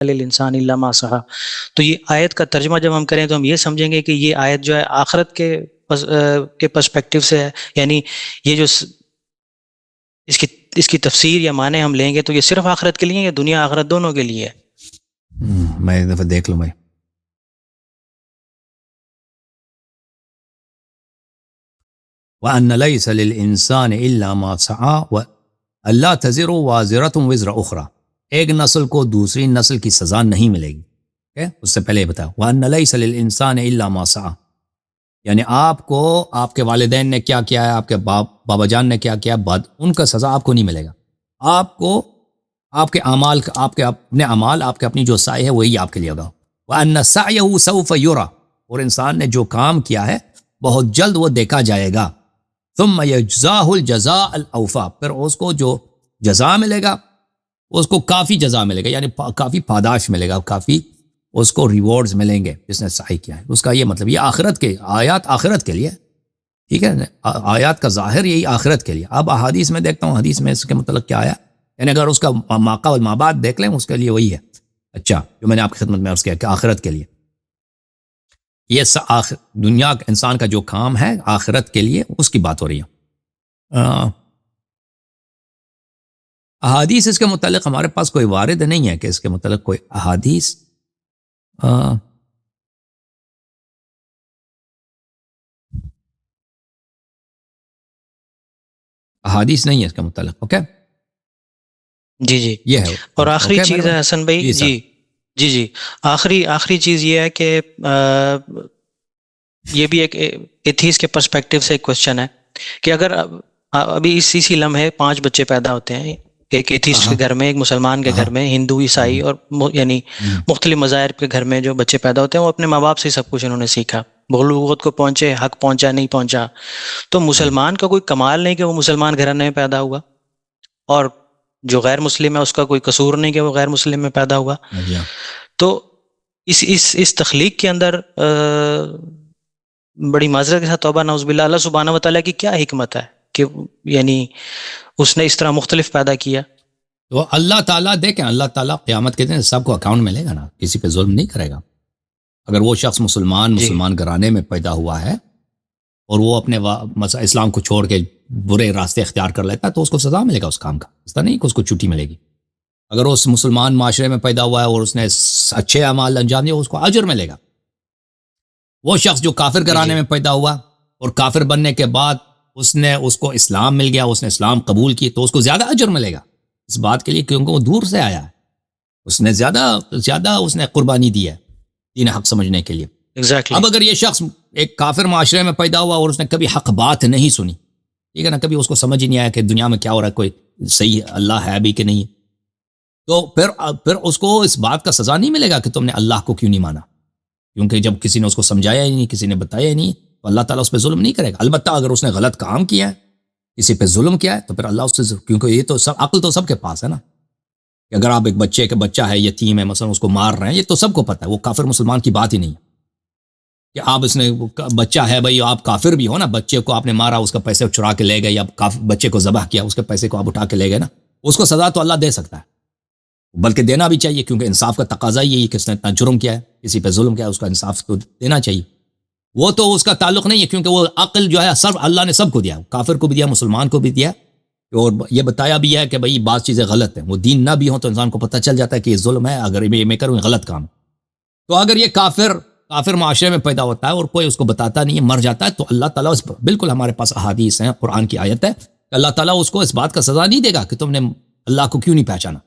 للانسان الا ما سعى. تو یہ آیت کا ترجمہ جب ہم کریں تو ہم یہ سمجھیں گے کہ یہ آیت جو ہے آخرت کے پرسپیکٹیو سے ہے، یعنی یہ جو اس کی تفسیر یا معنی ہم لیں گے تو یہ صرف آخرت کے لیے یا دنیا آخرت دونوں کے لیے ہے؟ میں ایک دفعہ دیکھ لوں بھائی. وَأَنَّ لَيْسَ لِلْإِنسَانِ إِلَّا مَا سَعَى وَأَلَّا تَزِرُ وَازِرَةٌ وِزْرَ أُخْرَى. ایک نسل کو دوسری نسل کی سزا نہیں ملے گی. اس سے پہلے یہ بتایا وَأَنَّ لَيْسَ لِلْإِنسَانِ إِلَّا مَا سَعَى، یعنی آپ کو آپ کے والدین نے کیا کیا ہے، آپ کے بابا جان نے کیا کیا، ان کا سزا آپ کو نہیں ملے گا. آپ کو آپ کے اعمال، آپ کے اپنے اعمال، آپ کے اپنی جو سعی ہے وہی آپ کے لیے ہوگا. وَأَنَّ سَعْيَهُ سَوْفَ يُرَى، اور انسان نے جو کام کیا ہے بہت جلد وہ دیکھا جائے گا. ثُمَّ يَجْزَاهُ الْجَزَاءَ الْأَوْفَى، پھر اس کو جو جزا ملے گا اس کو کافی جزا ملے گا، یعنی کافی پاداش ملے گا، کافی اس کو ریوارڈز ملیں گے جس نے سعی کیا ہے. اس کا یہ مطلب یہ آخرت کے آیات آخرت کے لیے، ٹھیک ہے، آیات کا ظاہر یہی آخرت کے لیے. اب احادیث میں دیکھتا ہوں حدیث میں اس کے متعلق کیا آیا، یعنی اگر اس کا ماقا والمابعد دیکھ لیں اس کے لیے وہی ہے. اچھا، جو میں نے آپ کی خدمت میں عرض کیا کہ آخرت کے لیے یہ دنیا انسان کا جو کام ہے آخرت کے لیے اس کی بات ہو رہی ہے. احادیث اس کے متعلق ہمارے پاس کوئی وارد نہیں ہے کہ اس کے متعلق کوئی احادیث احادیث نہیں ہے اس کے متعلق. اوکے جی یہ ہے. اور آخری چیز ہے حسن بھائی، جی آخری چیز یہ ہے کہ یہ بھی ایک ایتھیس کے پرسپیکٹیو سے ایک کوشچن ہے کہ اگر ابھی اسی لمحے 5 بچے پیدا ہوتے ہیں، ایک ایتھیسٹ کے گھر میں، ایک مسلمان کے گھر میں، ہندو، عیسائی اور یعنی مختلف مذاہب کے گھر میں جو بچے پیدا ہوتے ہیں وہ اپنے ماں باپ سے ہی سب کچھ انہوں نے سیکھا، بلوغت کو پہنچے، حق پہنچا نہیں پہنچا. تو مسلمان کا کوئی کمال نہیں کہ وہ مسلمان گھرانے میں پیدا ہوا، اور جو غیر مسلم ہے اس کا کوئی قصور نہیں کہ وہ غیر مسلم میں پیدا ہوا. تو اس تخلیق کے اندر بڑی معذرت کے ساتھ توبہ نعوذ باللہ، اللہ سبحانہ وتعالیٰ کی کیا حکمت ہے کہ یعنی اس نے اس طرح مختلف پیدا کیا؟ تو اللہ تعالیٰ دیکھیں، اللہ تعالیٰ قیامت کے دن سب کو اکاؤنٹ ملے گا نا، کسی پہ ظلم نہیں کرے گا. اگر وہ شخص مسلمان گھرانے میں پیدا ہوا ہے اور وہ اپنے اسلام کو چھوڑ کے برے راستے اختیار کر لیتا ہے تو اس کو سزا ملے گا اس کام کا، اس طرح نہیں کہ اس کو چھٹی ملے گی. اگر اس مسلمان معاشرے میں پیدا ہوا ہے اور اس نے اچھے اعمال انجام دیے اس کو اجر ملے گا. وہ شخص جو کافر گھرانے میں پیدا ہوا اور کافر بننے کے بعد اس کو اسلام مل گیا، اس نے اسلام قبول کی تو اس کو زیادہ اجر ملے گا اس بات کے لیے کیونکہ وہ دور سے آیا ہے، اس نے زیادہ اس نے قربانی دی ہے دین حق سمجھنے کے لیے. اب اگر یہ شخص ایک کافر معاشرے میں پیدا ہوا اور اس نے کبھی حق بات نہیں سنی، ٹھیک ہے نا، کبھی اس کو سمجھ ہی نہیں آیا کہ دنیا میں کیا ہو رہا ہے، کوئی صحیح اللہ ہے بھی کہ نہیں، تو پھر اس کو اس بات کا سزا نہیں ملے گا کہ تم نے اللہ کو کیوں نہیں مانا، کیونکہ جب کسی نے اس کو سمجھایا ہی نہیں، کسی نے بتایا ہی نہیں، تو اللہ تعالیٰ اس پہ ظلم نہیں کرے گا. البتہ اگر اس نے غلط کام کیا ہے، کسی پہ ظلم کیا ہے، تو پھر اللہ اس سے، کیونکہ یہ تو عقل تو سب کے پاس ہے نا، کہ اگر آپ ایک بچہ ہے یتیم ہے مثلا اس کو مار رہے ہیں، یہ تو سب کو پتہ ہے، وہ کافر مسلمان کی بات ہی نہیں ہے کہ آپ اس نے بچہ ہے بھائی آپ کافر بھی ہو نا، بچے کو آپ نے مارا، اس کا پیسے چرا کے لے گئے، یا بچے کو ذبح کیا، اس کے پیسے کو آپ اٹھا کے لے گئے نا، اس کو سزا تو اللہ دے سکتا ہے، بلکہ دینا بھی چاہیے، کیونکہ انصاف کا تقاضا یہی ہے کہ اس نے اتنا جرم کیا ہے، کسی پہ ظلم کیا ہے، اس کا انصاف تو دینا چاہیے. وہ تو اس کا تعلق نہیں ہے، کیونکہ وہ عقل جو ہے سب اللہ نے سب کو دیا، کافر کو بھی دیا، مسلمان کو بھی دیا، اور یہ بتایا بھی ہے کہ بھئی بعض چیزیں غلط ہیں، وہ دین نہ بھی ہوں تو انسان کو پتہ چل جاتا ہے کہ یہ ظلم ہے، اگر میں کروں یہ غلط کام. تو اگر یہ کافر معاشرے میں پیدا ہوتا ہے اور کوئی اس کو بتاتا نہیں ہے، مر جاتا ہے، تو اللہ تعالیٰ بالکل ہمارے پاس احادیث ہیں، قرآن کی آیت ہے کہ اللہ تعالیٰ اس کو اس بات کا سزا نہیں دے گا کہ تم نے اللہ کو کیوں نہیں پہچانا.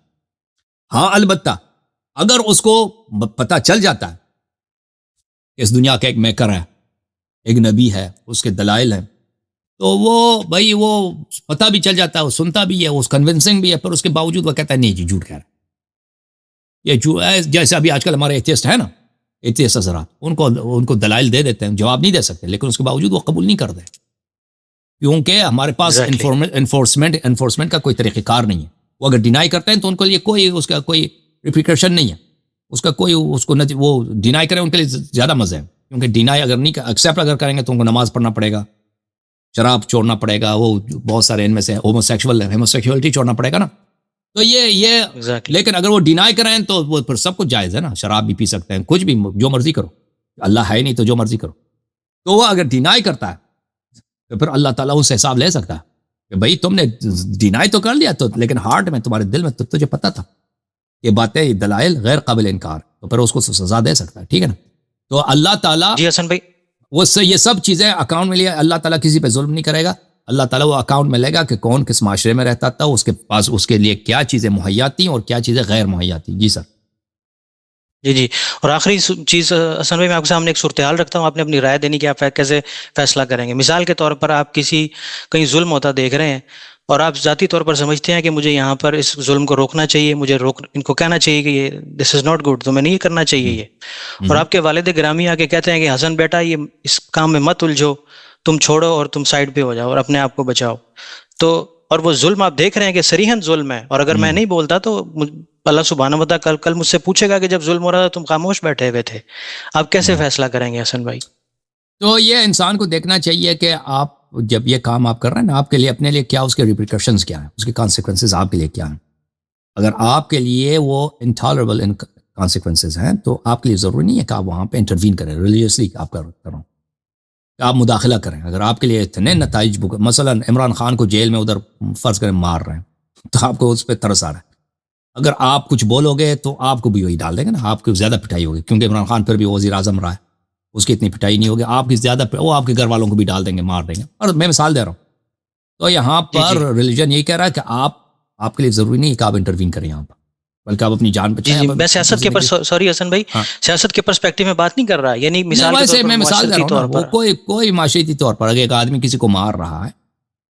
ہاں البتہ اگر اس کو پتہ چل جاتا ہے کہ اس دنیا کا ایک میکر ہے، ایک نبی ہے، اس کے دلائل ہیں، تو وہ پتہ بھی چل جاتا ہے، وہ سنتا بھی ہے، وہ کنونسنگ بھی ہے، پر اس کے باوجود وہ کہتا ہے نہیں جی جھوٹ کہہ رہا ہے، یہ جھوٹ ہے. جیسے ابھی آج کل ہمارے ایتھیسٹ ہے نا، ایتھیسٹ حضرات، ان کو دلائل دے دیتے ہیں، جواب نہیں دے سکتے، لیکن اس کے باوجود وہ قبول نہیں کرتے، کیونکہ ہمارے پاس انفورسمنٹ کا کوئی طریقہ کار نہیں ہے. وہ اگر ڈینائی کرتے ہیں تو ان کے لیے اس کا کوئی ریپریکیشن نہیں ہے، اس کو وہ ڈینائی کریں ان کے لیے زیادہ مزہ ہے، کیونکہ ڈینائی اگر نہیں ایکسیپٹ اگر کریں گے تو ان کو نماز پڑھنا پڑے گا، شراب چھوڑنا پڑے گا، وہ بہت سارے ان میں سے ہوموسیکشولیٹی چھوڑنا پڑے گا نا، تو یہ Exactly. لیکن اگر وہ ڈینائی کریں تو وہ پھر سب کچھ جائز ہے نا, شراب بھی پی سکتے ہیں, کچھ بھی جو مرضی کرو, اللہ ہے نہیں تو جو مرضی کرو. تو وہ اگر ڈینائی کرتا ہے تو پھر اللہ تعالیٰ اس سے حساب لے سکتا ہے کہ بھائی تم نے ڈینائی تو کر لیا تو, لیکن ہارٹ میں تمہارے دل میں تو تجھے پتا تھا یہ باتیں, دلائل غیر قابل انکار, تو پھر اس کو سزا دے سکتا ہے. ٹھیک ہے نا. تو اللہ تعالیٰ جی حسن بھائی, وہ یہ سب چیزیں اکاؤنٹ میں لیا. اللہ تعالیٰ کسی پہ ظلم نہیں کرے گا. اللہ تعالیٰ وہ اکاؤنٹ میں لے گا کہ کون کس معاشرے میں رہتا تھا, اس کے پاس اس کے لیے کیا چیزیں مہیا تھیں اور کیا چیزیں غیر مہیا تھیں. جی سر. جی. اور آخری چیز حسن بھائی, میں آپ کے سامنے ایک صورتحال رکھتا ہوں, آپ نے اپنی رائے دینی کہ آپ کیسے فیصلہ کریں گے. مثال کے طور پر آپ کہیں ظلم ہوتا دیکھ رہے ہیں اور آپ ذاتی طور پر سمجھتے ہیں کہ مجھے یہاں پر اس ظلم کو روکنا چاہیے, مجھے ان کو کہنا چاہیے کہ یہ دس از ناٹ گڈ, تو میں نہیں کرنا چاہیے یہ. اور آپ کے والد گرامی آ کے کہتے ہیں کہ حسن بیٹا یہ اس کام میں مت الجھو, تم چھوڑو اور تم سائڈ پہ ہو جاؤ اور اپنے آپ کو بچاؤ. تو اور وہ ظلم آپ دیکھ رہے ہیں کہ صریحاً ظلم ہے, اور اگر میں نہیں بولتا تو اللہ سبحانہ و تعالیٰ کل مجھ سے پوچھے گا کہ جب ظلم ہو رہا تھا تم خاموش بیٹھے ہوئے تھے. آپ کیسے فیصلہ کریں گے حسن بھائی؟ تو یہ انسان کو دیکھنا چاہیے کہ آپ جب یہ کام آپ کر رہے ہیں نا, آپ کے لیے اپنے لیے کیا اس کے ریپریکاشنز کیا ہیں, اس کے کانسیکوینسز آپ کے لیے کیا ہیں. اگر آپ کے لیے وہ انٹالریبل کانسیکوینسز ہیں تو آپ کے لیے ضروری نہیں ہے کہ آپ وہاں پہ انٹروین کریں, ریلیجیسلی آپ کر رہا ہوں کہ آپ مداخلہ کریں. اگر آپ کے لیے اتنے نتائج مثلا عمران خان کو جیل میں ادھر فرض کریں مار رہے ہیں تو آپ کو اس پہ ترس آ رہا ہے, اگر آپ کچھ بولو گے تو آپ کو بھی وہی ڈال دیں گے نا, آپ کو زیادہ پٹائی ہوگی, کیونکہ عمران خان پھر بھی وزیر اعظم رہا ہے, اس کی اتنی پٹائی نہیں ہوگی. آپ کی زیادہ وہ آپ کے گھر والوں کو بھی ڈال دیں گے, مار دیں گے. اور میں مثال دے رہا ہوں. تو یہاں پر ریلیجن یہی کہہ رہا ہے کہ آپ کے لیے ضروری نہیں ہے کہ آپ انٹروین کریں یہاں پر, بلکہ آپ اپنی جان بچائیں. میں سیاست کے سوری حسن بھائی, سیاست کے پرسپیکٹو میں بات نہیں کر رہا, یعنی مثال میں مثال دے رہا ہوں نا, وہ کوئی معاشرتی طور پر اگر ایک آدمی کسی کو مار رہا ہے,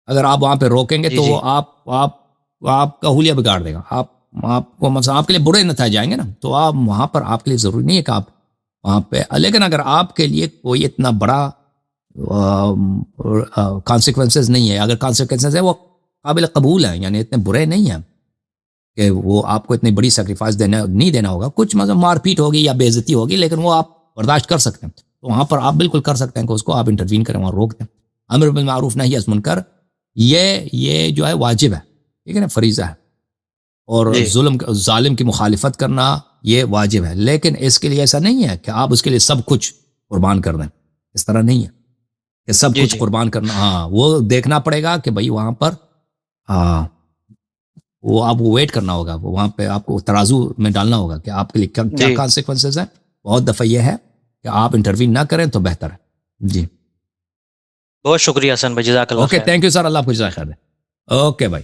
اگر آپ وہاں پہ روکیں گے تو وہ آپ کا حلیہ بگاڑ دے گا, آپ کو مثلا آپ کے لیے برے نتائج جائیں گے نا. تو آپ وہاں پر آپ کے لیے ضروری نہیں ہے کہ آپ وہاں پہ, لیکن اگر آپ کے لیے کوئی اتنا بڑا کانسیکوینسز نہیں ہے, اگر کانسیکوینسز ہے وہ قابل قبول ہیں, یعنی اتنے برے نہیں ہیں کہ وہ آپ کو اتنی بڑی سیکریفائس نہیں دینا ہوگا, کچھ مطلب مار پیٹ ہوگی یا بے عزتی ہوگی, لیکن وہ آپ برداشت کر سکتے ہیں, تو وہاں پر آپ بالکل کر سکتے ہیں کہ اس کو آپ انٹروین کریں, وہاں روک دیں. امر بالمعروف نہی عن المنکر یہ جو ہے واجب ہے, ٹھیک ہے نا, فریضہ ہے. اور ظالم کی مخالفت کرنا یہ واجب ہے, لیکن اس کے لیے ایسا نہیں ہے کہ آپ اس کے لیے سب کچھ قربان کر دیں. اس طرح نہیں ہے کہ سب کچھ قربان کرنا. ہاں, وہ دیکھنا پڑے گا کہ بھئی وہاں پر وہ آپ کو ویٹ کرنا ہوگا, وہاں پہ آپ کو ترازو میں ڈالنا ہوگا کہ آپ کے لیے کیا کانسیکوینسز ہیں. بہت دفعہ یہ ہے کہ آپ انٹروین نہ کریں تو بہتر ہے. جی بہت شکریہ حسن بھائی, جزاک اللہ خیر. اوکے, تھینک یو سر, اللہ آپ کو جزائے خیر دے. اوکے بھائی.